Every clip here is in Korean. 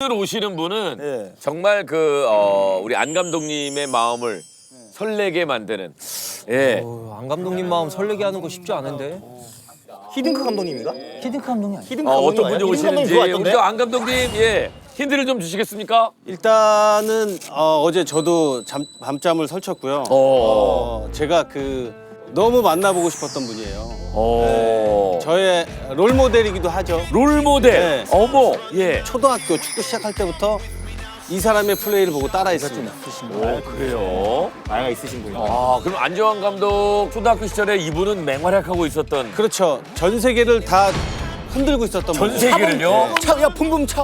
오늘 오시는 분은 예. 정말 우리 안 감독님의 마음을 설레게 만드는. 예. 안 감독님 마음 설레게 하는 거 쉽지 않은데. 히딩크 감독님인가? 히딩크 감독님 아니야? 히딩크 어떤 감독님 분이 아니야? 히딩크 감독님 오시는지 좋아했던데? 우리 안 감독님 예 힌트를 좀 주시겠습니까? 일단은 어제 저도 밤잠을 설쳤고요. 제가 너무 만나보고 싶었던 분이에요. 저의 롤 모델이기도 하죠. 롤 모델. 네. 어머. 예. 초등학교 축구 시작할 때부터 이 사람의 플레이를 보고 따라했습니다. 오 그래요. 나이가 있으신 분이다. 아 그럼 안정환 감독 초등학교 시절에 이분은 맹활약하고 있었던. 그렇죠. 전 세계를 다 흔들고 있었던 전 분이에요. 세계를요? 차, 야 붕붕 차.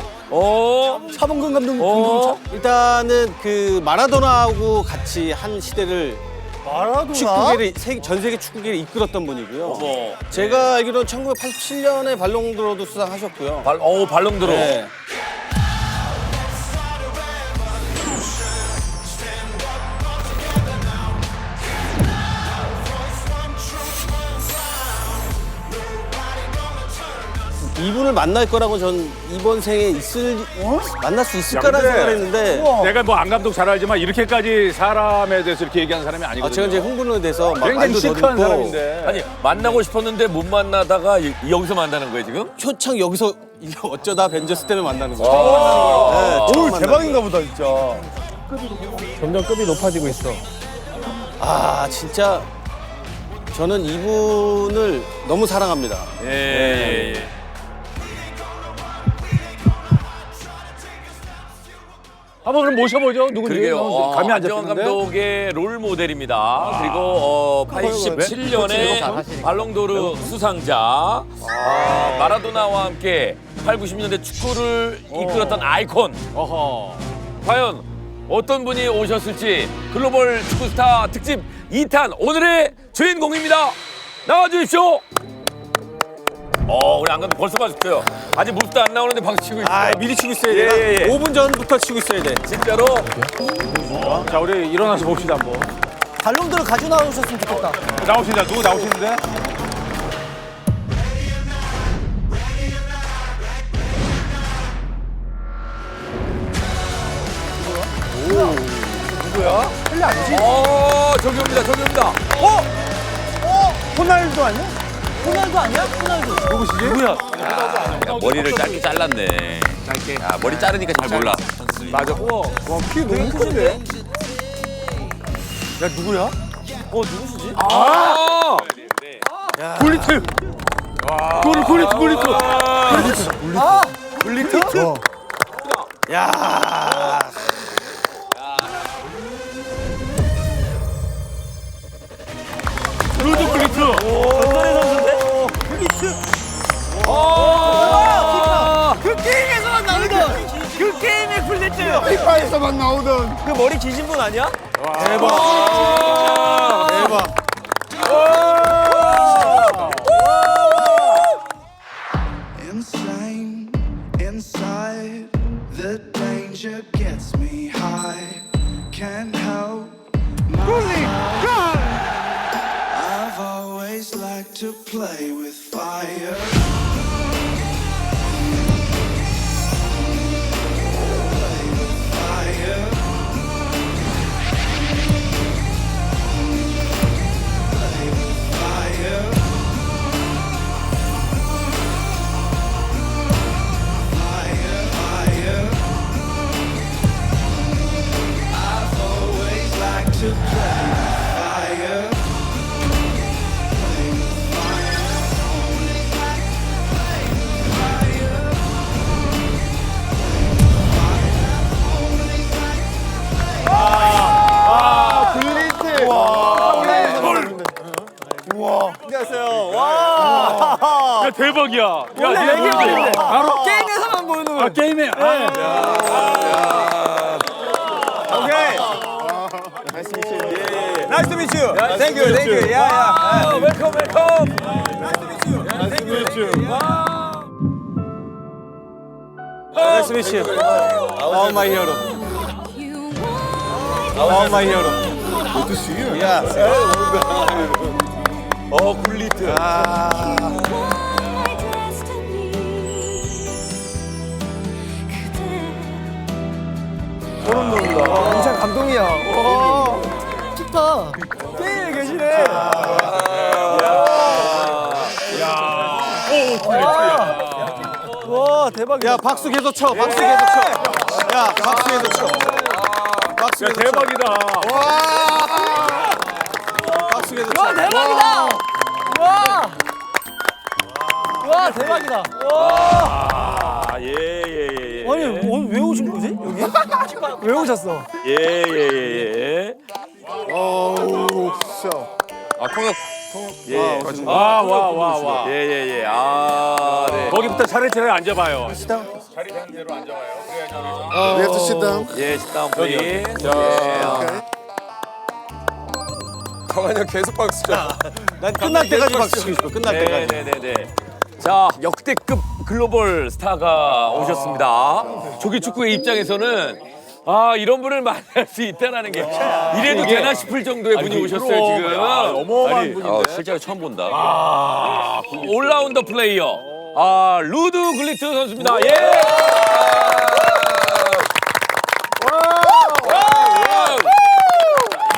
차범근 감독님 붕붕 차. 일단은 마라도나하고 같이 한 시대를 마라도나? 전 세계 축구계를 이끌었던 분이고요. 어머. 제가 알기로는 1987년에 발롱도르도 수상하셨고요. 발롱도르. 네. 이분을 만날 거라고 전 이번 생에 만날 수 있을까라는 근데- 생각을 했는데 내가 뭐 안 감독 잘 알지만 이렇게까지 사람에 대해서 이렇게 얘기하는 사람이 아니거든요. 제가 이제 흥분을 돼서 막 굉장히 말도 시크한 더듬고 사람인데. 아니 만나고 싶었는데 못 만나다가 여기서 만나는 거예요 지금? 표창 여기서 이게 어쩌다 벤져스 때문에 만나는 거예요. 오늘 대박인가 보다 진짜. 점점 급이 높아지고 있어. 진짜 저는 이분을 너무 사랑합니다. 예. 한번 그럼 모셔보죠. 누군지. 그러게요. 감이 안 안정환 잡히는데. 감독의 롤 모델입니다. 그리고 87년에 발롱도르 수상자 마라도나와 함께 8, 90년대 축구를 이끌었던 아이콘. 과연 어떤 분이 오셨을지 글로벌 축구스타 특집 2탄 오늘의 주인공입니다. 나와주십시오. 우리 안 감독 벌써 맞았어요. 아직 모습도 안 나오는데 박수 치고 있어요. 미리 치고 있어야 돼. 예. 5분 전부터 치고 있어야 돼. 진짜로. 자, 우리 일어나서 봅시다, 한번. 발롱도르 가져 나오셨으면 좋겠다. 나오신다. 누구 나오시는데? 저기 옵니다. 저기 옵니다. 호날두 아니야? 호날두 아니야? 호날두. 누구야? 머리를 짧게 잘랐네. 짧게. 머리 자르니까 잘 몰라. 맞아. 키 너무 큰데? 야 누구야? 누구시지? 굴리트. 굴리트. 블리트? 루드 굴리트. 그 게임에서만 나오던 그 게임의 블리트. 피파에서만 나오던 그 머리 기신 분 아니야? Insane inside, the danger gets me high. Can't help myself. I've always liked to play with fire. Play with fire. Play with fire. I've always liked to play with fire. Play with fire. 블리트. 우와. 안녕하세요. 와. 야, 대박이야. 원래 야, 얘기 없는데. 바로 게임에서만 보이는 거. 게임에. 오케이. Nice to meet you. Nice to meet you. Thank you. Yeah. 웰컴. Nice to meet you. Oh, my hero. Oh, my hero. Good to see you. Yeah. 굴리트. 그대 인상 감동이야. 좋다. 게임에 계시네. 와 대박이야. 야 박수 계속 쳐. 박수 계속 쳐. 야 박수 계속 쳐. 박수 야, 계속 쳐. 대박이다. 박수 계속 쳐. 와 대박이다. 와. 와 대박이다. 와. 아, 예. 아니 오늘 왜 오신 거지 여기? 왜 오셨어? 예. 아, 통역. 예. 와. 예. 아, 네. 거기부터 차례차례 앉아봐요. We have to sit down. 예, 식당 플레이. 강한혁 계속 박수 쳐. 난 끝날 때까지 박수 치고 싶어. 끝날 때까지. 네네네. 자, 역대급 글로벌 스타가 오셨습니다. 조기 축구의 입장에서는 이런 분을 만날 수 있다라는 게 이래도 되나 싶을 정도의 분이 오셨어요, 지금. 어마어마한 분인데. 실제로 처음 본다. 올라운더 플레이어. 루드 글리트 선수입니다. 예!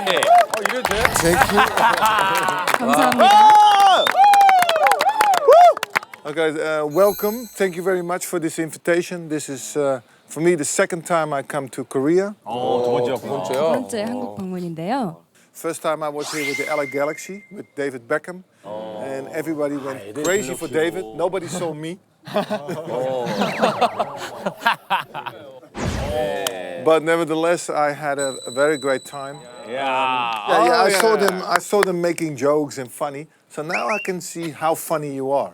예. Thank you. 감사합니다. Okay, welcome. Thank you very much for this invitation. This is for me the second time I come to Korea. 두 번째 한국 방문인데요. First time I was here with the LA Galaxy with David Beckham, and everybody went crazy for David. Nobody saw me. But nevertheless, I had a very great time. I saw them making jokes and funny. So now I can see how funny you are.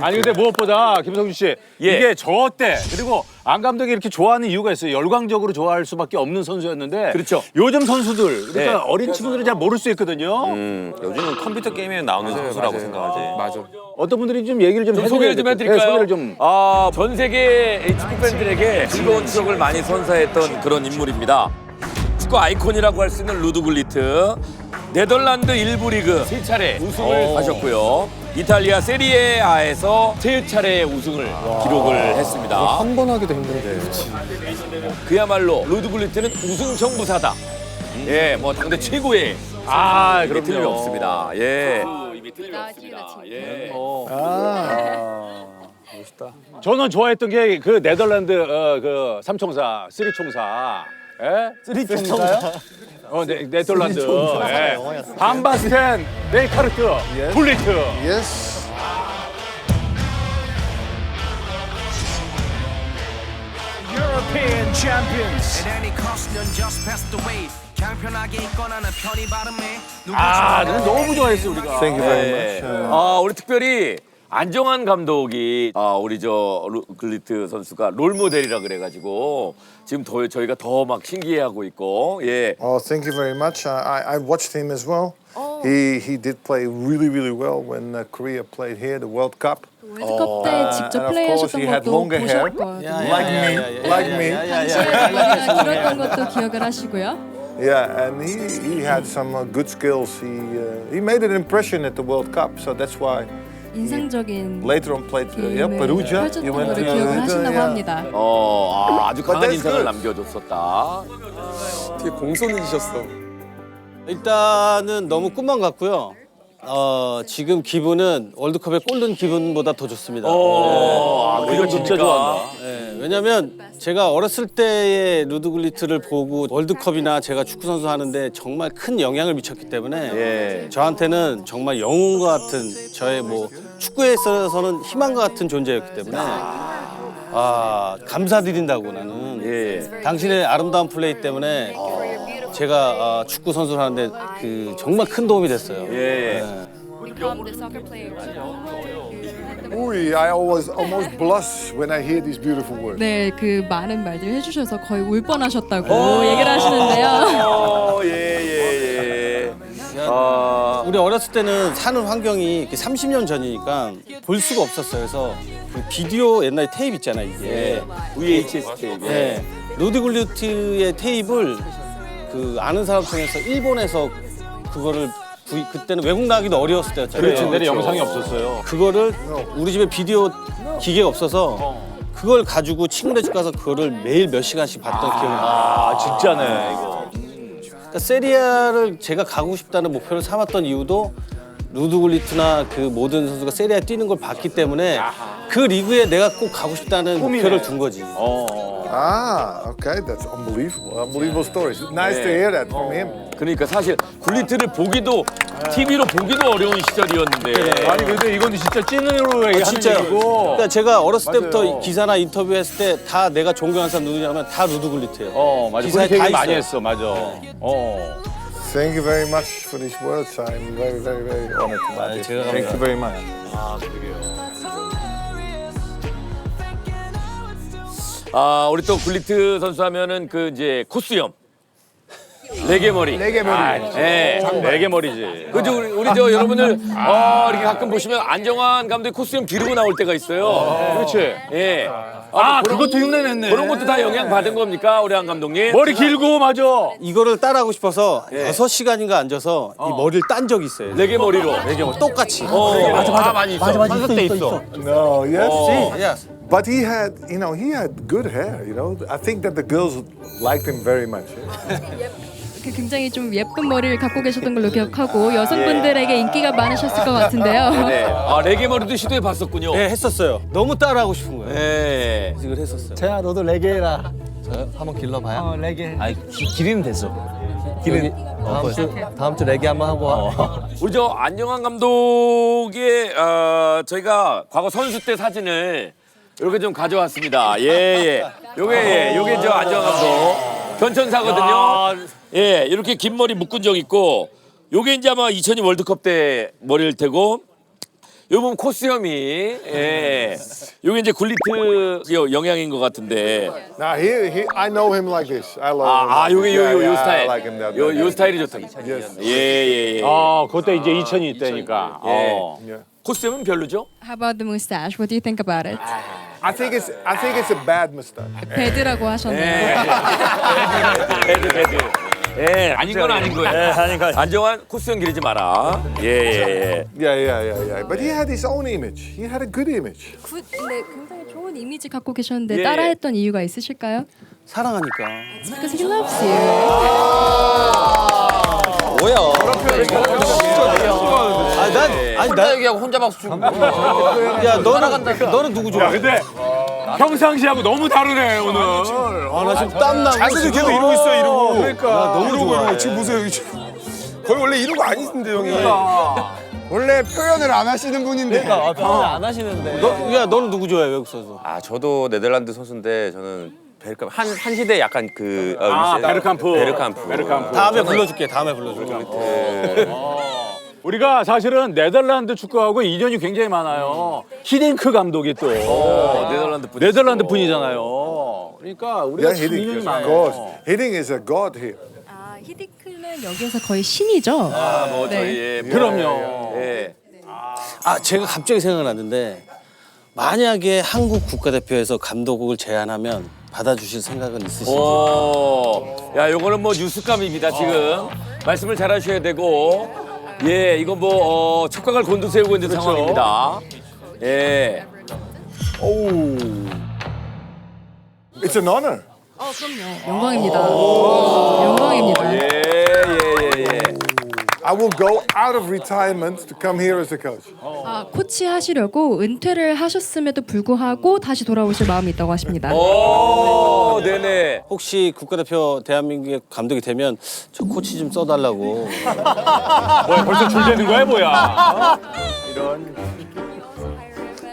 아니 근데 무엇보다 김성준 씨 이게 저 때 그리고 안 감독이 이렇게 좋아하는 이유가 있어요. 열광적으로 좋아할 수밖에 없는 선수였는데 그렇죠. 요즘 선수들 그러니까 어린 친구들이 잘 모를 수 있거든요. 요즘은 컴퓨터 게임에 나오는 선수라고 생각하지. 맞아. 어떤 분들이 좀 얘기를 좀 소개를 좀 해드릴까요? 소개를 좀. 전 세계 축구 팬들에게 즐거운 추억을 많이 선사했던 그런 인물입니다. 축구 아이콘이라고 할 수 있는 루드 굴리트. 네덜란드 1부 리그 3차례 우승을 하셨고요. 이탈리아 세리에 A에서 3차례 우승을 기록을 했습니다. 한 번 하기도 힘든데. 그야말로 루드 굴리트는 우승 정부사다. 예, 뭐 당대 최고의 그런 틀림이 없습니다. 예. 예. 저는 좋아했던 게 그 네덜란드 그 삼총사, 쓰리총사. 예? 쓰리총사요? 네덜란드. 예. 반바스텐, 벨카르트, 굴리트. Yes. European champions. 저는 너무 좋아했어요 우리가. Thank you very much. 우리 특별히 안정환 감독이 우리 글리트 선수가 롤 모델이라 그래가지고 지금 저희가 더 막 신기해하고 있고 예. Oh, thank you very much. I watched him as well. He did play really well when Korea played here, the World Cup. 월드컵 때 직접 And of course, 플레이하셨던 he had 것도 longer hair, 보셨거든요. like me. 당시에 머리가 길었던 것도 기억을 하시고요. Yeah, and he had some good skills. He made an impression at the World Cup, so that's why 인상적인 later on played 게임을 Perugia. 펼쳤던 He went 것을 to 기억을 하신다고 yeah. 합니다. 아주 강한 that's 인상을 good. 남겨줬었다. 되게 공손해지셨어. 일단은 너무 꿈만 같고요. 지금 기분은 월드컵에 골 넣은 기분보다 더 좋습니다. 그거 진짜 좋아한다. 네, 왜냐면 제가 어렸을 때의 루드 굴리트를 보고 월드컵이나 제가 축구 선수 하는데 정말 큰 영향을 미쳤기 때문에 예. 저한테는 정말 영웅과 같은 저의 뭐 축구에 있어서는 희망과 같은 존재였기 때문에 감사드린다고 나는 예. 당신의 아름다운 플레이 때문에 제가 축구 선수를 하는데 그 정말 큰 도움이 됐어요. 예. Ooh, I always almost blush when I hear these beautiful words. 네, 그 많은 말들 해주셔서 거의 울 뻔하셨다고 얘기를 하시는데요. 예. 우리 어렸을 때는 사는 환경이 30년 전이니까 볼 수가 없었어요. 그래서 그 비디오 옛날에 테이프 있잖아요, 이게. VHS 테이프. 네. 루드 굴리트의 테이프를 그 아는 사람 통해서 일본에서 그거를 그때는 외국 나가기도 어려웠을 때였잖아요. 그렇죠. 옛날에 영상이 없었어요. 그거를 우리 집에 비디오 기계가 없어서 그걸 가지고 친구네 집 가서 그거를 매일 몇 시간씩 봤던 기억이 나요. 아 진짜네 이거. 그러니까 세리아를 제가 가고 싶다는 목표를 삼았던 이유도 루드 굴리트나 그 모든 선수가 세리아 뛰는 걸 봤기 때문에 그 리그에 내가 꼭 가고 싶다는 목표를 둔 거지. Ah, okay, that's unbelievable. Unbelievable stories. Nice to hear that from him. 그러니까 사실 굴리트를 보기도 TV로 보기도 어려운 시절이었는데. 아니 근데 이건 진짜 찐으로 얘기하는 진짜요. 얘기고. 그러니까 제가 어렸을 맞아요. 때부터 기사나 인터뷰했을 때 다 내가 존경하는 사람 누구냐면 다 루드 굴리트예요. 맞아. 기사에 그렇게 다 얘기 많이 있어요. 했어, 맞아. Thank you very much for these words. I'm very, very, very honored about it. 제가 Thank you very much. 아, 우리 또 굴리트 선수 하면은 그 이제 코수염. 레게머리. 예. 네개머리지. 그죠 우리 저 여러분들 이렇게 가끔 보시면 안정환 감독이 코수염 기르고 나올 때가 있어요. 그렇지. 예. 그것도 흉내냈네. 그런 것도 다 영향 받은 겁니까, 우리 안 감독님? 머리 길고 맞아. 이거를 따라하고 싶어서 6시간인가 앉아서 이 머리를 딴 적이 있어요. 레게머리로. 똑같이. 맞아. 많이 있어. 선수 때 있어. No, yes. Yes. But he had good hair, you know. I think that the girls liked him very much. 그 굉장히 좀 예쁜 머리를 갖고 계셨던 걸로 기억하고 여성분들에게 인기가 많으셨을 것 같은데요. 네. 레게머리도 시도해 봤었군요. 네, 했었어요. 너무 따라하고 싶은 거예요. 네. 이걸 했었어요. 재야 너도 레게 해라. 저요? 한번 길러봐요. 레게. 아니 기르면 됐어. 기르. 다음 주 레게 한번 하고. 우리 저 안정환 감독의 저희가 과거 선수 때 사진을 이렇게 좀 가져왔습니다. 예. 요게 저 안정환 감독 견천사거든요. 예, 이렇게 긴 머리 묶은 적 있고, 요게 이제 아마 2002 월드컵 때 머리일 테고, 요 보면 코수염이, 예, 요게 이제 굴리트 영향인 것 같은데. Now I know him like this. I love him. 요게 요 스타일. I like him that. 요 스타일이 좋다. Yes. 예. 그때 이제 2002 때니까. Yeah. 코수염은 별로죠? How about the mustache? What do you think about it? I think it's a bad mustache. 배드라고 하셨네요. 배드. 예, 아닌 건 아닌 거예요. 안정환 코수염 기르지 마라. 예. Yeah. But he had his own image. He had a good image. 네, 굉장히 좋은 이미지 갖고 계셨는데 예. 따라했던 이유가 있으실까요? 사랑하니까. Because he loves you. 난 얘기하고 혼자 박수 치고. 야, 너는 누구 좋아? 근데 평상시하고 너무 다르네 오늘. 나 지금 땀 나고. 자세도 계속 이러고 있어 이러고. 그러니까. 나 너무 좋아. 지금 보세요 여기 지금. 거의 원래 이러고 안 있는데 형이. 원래 표현을 안 하시는 분인데. 안 하시는데. 너는 누구 좋아해 외국 선수? 저도 네덜란드 선수인데 저는 베르캄프 한 시대 약간 베르캄프. 다음에 불러줄게. 우리가 사실은 네덜란드 축구하고 인연이 굉장히 많아요. 히딩크 감독이 또 네덜란드 분이잖아요. 그러니까 우리가 Yeah, 참 인연이 Hiddink, of 많아요. course. Hiddink is a god here. 히디크는 여기에서 거의 신이죠. 네. 그럼요. 예. 제가 갑자기 생각났는데 만약에 한국 국가대표에서 감독을 제안하면 받아주실 생각은 있으신지? 야, 요거는 뭐 뉴스감입니다, 지금. 말씀을 잘 하셔야 되고. 예, 이거 뭐, 촉각을 곤두세우고 있는 상황입니다. 예. It's an honor. 그럼요. 영광입니다. 영광입니다. 예. I will go out of retirement to come here as a coach. 코치 하시려고 은퇴를 하셨음에도 불구하고 다시 돌아오실 마음이 있다고 하십니다. 네네. 혹시 국가대표 대한민국의 감독이 되면 저 코치 좀 써달라고. 뭐야 벌써 줄되는 거야 뭐야?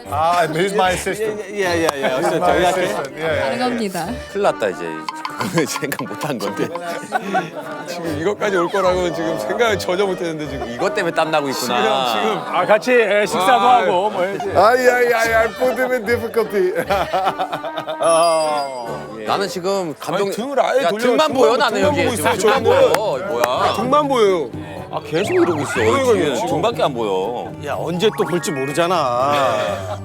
He's my assistant. 야야야. He's my assistant. Yeah. 가능합니다. 큰일 났다 이제. 그거는 생각 못한 건데. 지금 이것까지 올 거라고는 지금 생각을 전혀 못했는데 지금. 이것 때문에 땀나고 있구나. 같이 식사도 하고 뭐 해야지. I put him in difficulty. 나는 지금 감독 등을 아예 야, 돌려. 등만 보여 나는 등만 여기. 보고 있어요, 등만 저는. 보여. 뭐야? 등만 보여요. 계속 이러고 있어. 그러니까요. 등밖에 안 보여. 야 언제 또 볼지 모르잖아.